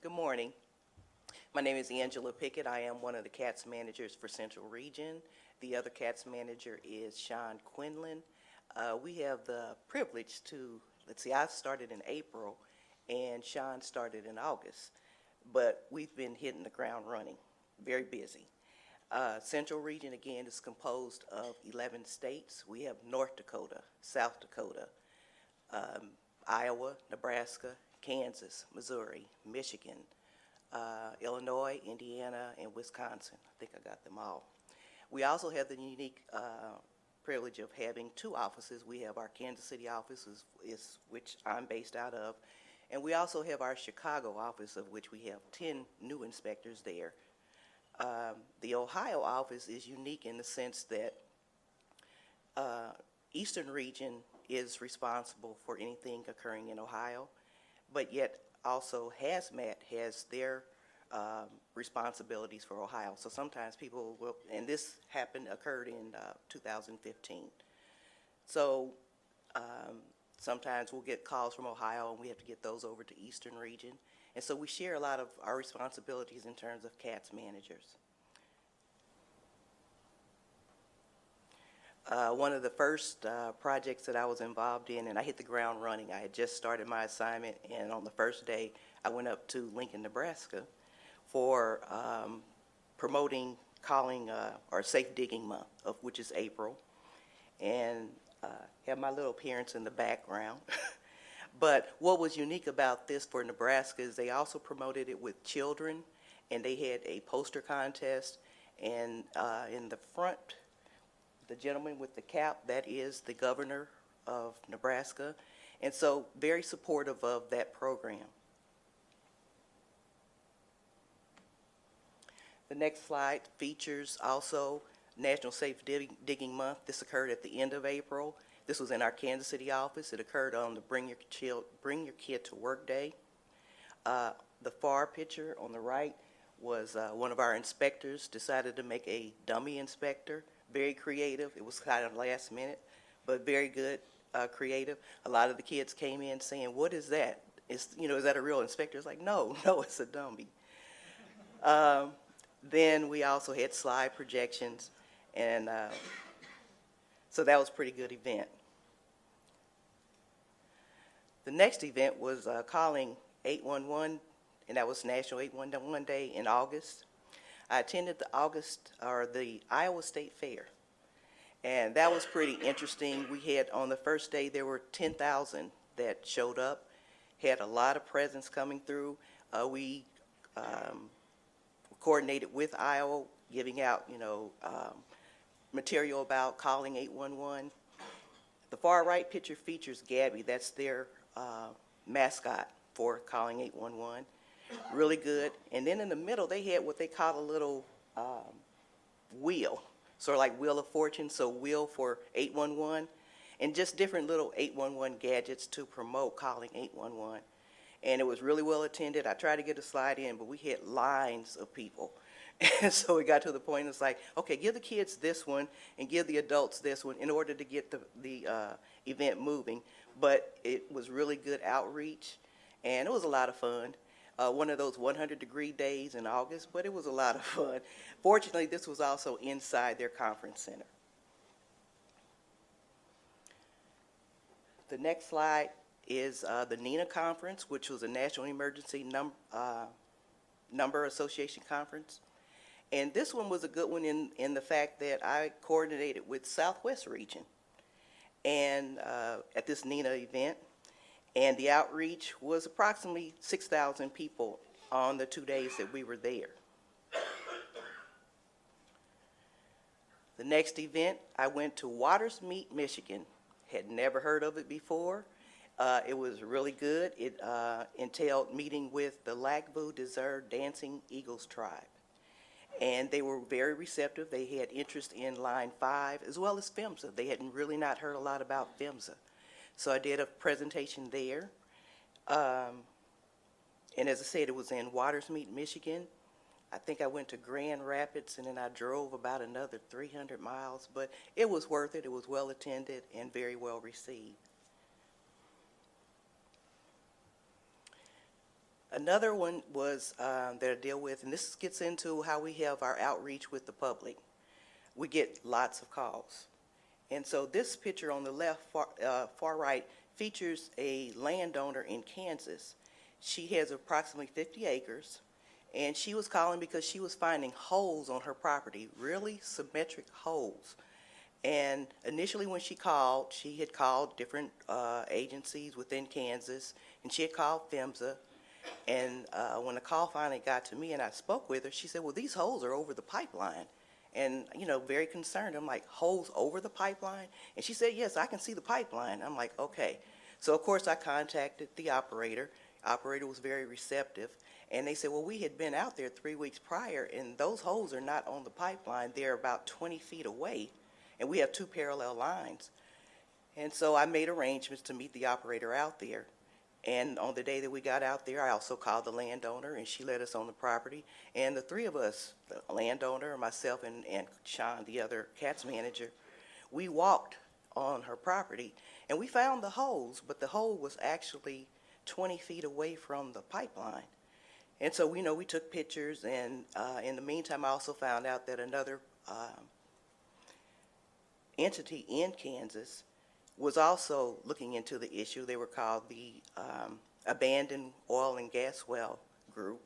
Good morning. My name is Angela Pickett. I am one of the CATS managers for Central Region. The other CATS manager is Sean Quinlan. We have the privilege to, I started in April and Sean started in August, but we've been hitting the ground running, very busy. Central Region, again, is composed of 11 states. We have North Dakota, South Dakota, Iowa, Nebraska, Kansas, Missouri, Michigan, Illinois, Indiana, and Wisconsin. I think I got them all. We also have the unique privilege of having two offices. We have our Kansas City office, which I'm based out of, and we also have our Chicago office, of which we have 10 new inspectors there. The Ohio office is unique in the sense that Eastern Region is responsible for anything occurring in Ohio, but yet also HAZMAT has their responsibilities for Ohio. So sometimes people will, and this occurred in 2015. So sometimes we'll get calls from Ohio and we have to get those over to Eastern Region. And so we share a lot of our responsibilities in terms of CATS managers. One of the first projects that I was involved in, and I hit the ground running. I had just started my assignment, and on the first day, I went up to Lincoln, Nebraska for promoting calling or Safe Digging Month, which is April, and have my little appearance in the background. But what was unique about this for Nebraska is they also promoted it with children, and they had a poster contest, and in the front, the gentleman with the cap, that is the governor of Nebraska, and so very supportive of that program. The next slide features also National Safe Digging Month. This occurred at the end of April. This was in our Kansas City office. It occurred on the Bring Your Kid to Work Day. The far picture on the right was one of our inspectors decided to make a dummy inspector. Very creative. It was kind of last minute, but very good, creative. A lot of the kids came in saying, "What is that? Is that a real inspector?" It's like, no, it's a dummy. Then we also had slide projections, and so that was a pretty good event. The next event was calling 811, and that was National 811 Day in August. I attended the Iowa State Fair, and that was pretty interesting. We had, on the first day, there were 10,000 that showed up, had a lot of presents coming through. We coordinated with Iowa, giving out, material about calling 811. The far right picture features Gabby. That's their mascot for calling 811. Really good. And then in the middle, they had what they call a little wheel, sort of like Wheel of Fortune, so wheel for 811, and just different little 811 gadgets to promote calling 811. And it was really well attended. I tried to get a slide in, but we had lines of people. And so we got to the point, it's like, okay, give the kids this one and give the adults this one in order to get the event moving. But it was really good outreach, and it was a lot of fun. One of those 100-degree days in August, but it was a lot of fun. Fortunately, this was also inside their conference center. The next slide is the NENA conference, which was a National Emergency Number Association conference. And this one was a good one in the fact that I coordinated with Southwest Region and at this NENA event. And the outreach was approximately 6,000 people on the 2 days that we were there. The next event, I went to Watersmeet, Michigan. Had never heard of it before. It was really good. It entailed meeting with the Lagbu Desert Dancing Eagles tribe. And they were very receptive. They had interest in Line 5 as well as PHMSA. They hadn't really not heard a lot about PHMSA. So I did a presentation there. And as I said, it was in Watersmeet, Michigan. I think I went to Grand Rapids, and then I drove about another 300 miles. But it was worth it. It was well attended and very well received. Another one was that I deal with, and this gets into how we have our outreach with the public. We get lots of calls. And so this picture on the left, far right, features a landowner in Kansas. She has approximately 50 acres, and she was calling because she was finding holes on her property, really symmetric holes. And initially when she had called different agencies within Kansas, and she had called PHMSA. And when the call finally got to me and I spoke with her, she said, well, these holes are over the pipeline. And, you know, very concerned. I'm like, holes over the pipeline? And she said, yes, I can see the pipeline. I'm like, okay. So, of course, I contacted the operator. Operator was very receptive. And they said, well, we had been out there 3 weeks prior, and those holes are not on the pipeline. They're about 20 feet away, and we have 2 parallel lines. And so I made arrangements to meet the operator out there. And on the day that we got out there, I also called the landowner, and she led us on the property. And the 3 of us, the landowner, myself, and Sean, the other CATS manager, we walked on her property, and we found the holes, but the hole was actually 20 feet away from the pipeline. And so, you know, we took pictures, and in the meantime, I also found out that another entity in Kansas was also looking into the issue. They were called the Abandoned Oil and Gas Well Group,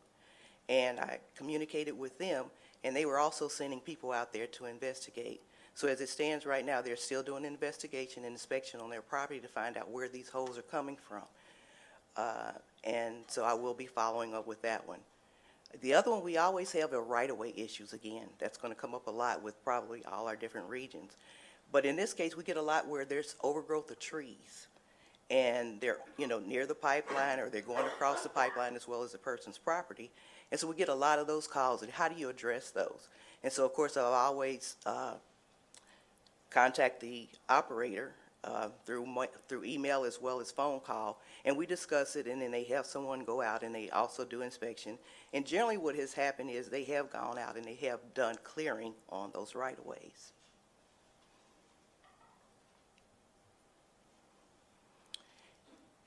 and I communicated with them, and they were also sending people out there to investigate. So as it stands right now, they're still doing an investigation and inspection on their property to find out where these holes are coming from. And so I will be following up with that one. The other one, we always have the right-of-way issues again. That's going to come up a lot with probably all our different regions. But in this case, we get a lot where there's overgrowth of trees, and they're, you know, near the pipeline, or they're going across the pipeline as well as the person's property. And so we get a lot of those calls, and how do you address those? And so, of course, I'll always contact the operator through email as well as phone call, and we discuss it, and then they have someone go out, and they also do inspection. And generally what has happened is they have gone out and they have done clearing on those right-of-ways.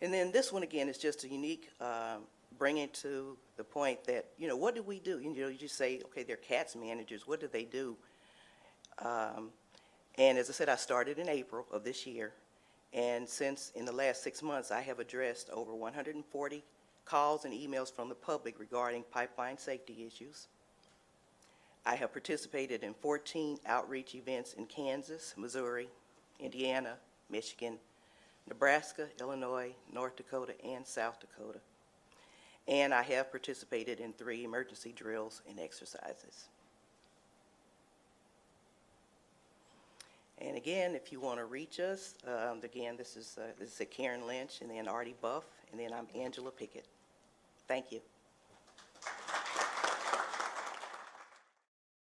And then this one, again, is just a unique bringing to the point that, you know, what do we do? You know, you just say, okay, they're CATS managers. What do they do? And as I said, I started in April of this year. And since in the last 6 months, I have addressed over 140 calls and emails from the public regarding pipeline safety issues. I have participated in 14 outreach events in Kansas, Missouri, Indiana, Michigan, Nebraska, Illinois, North Dakota, and South Dakota. And I have participated in 3 emergency drills and exercises. And again, if you want to reach us, again, this is Karen Lynch, and then Artie Buff, and then I'm Angela Pickett. Thank you.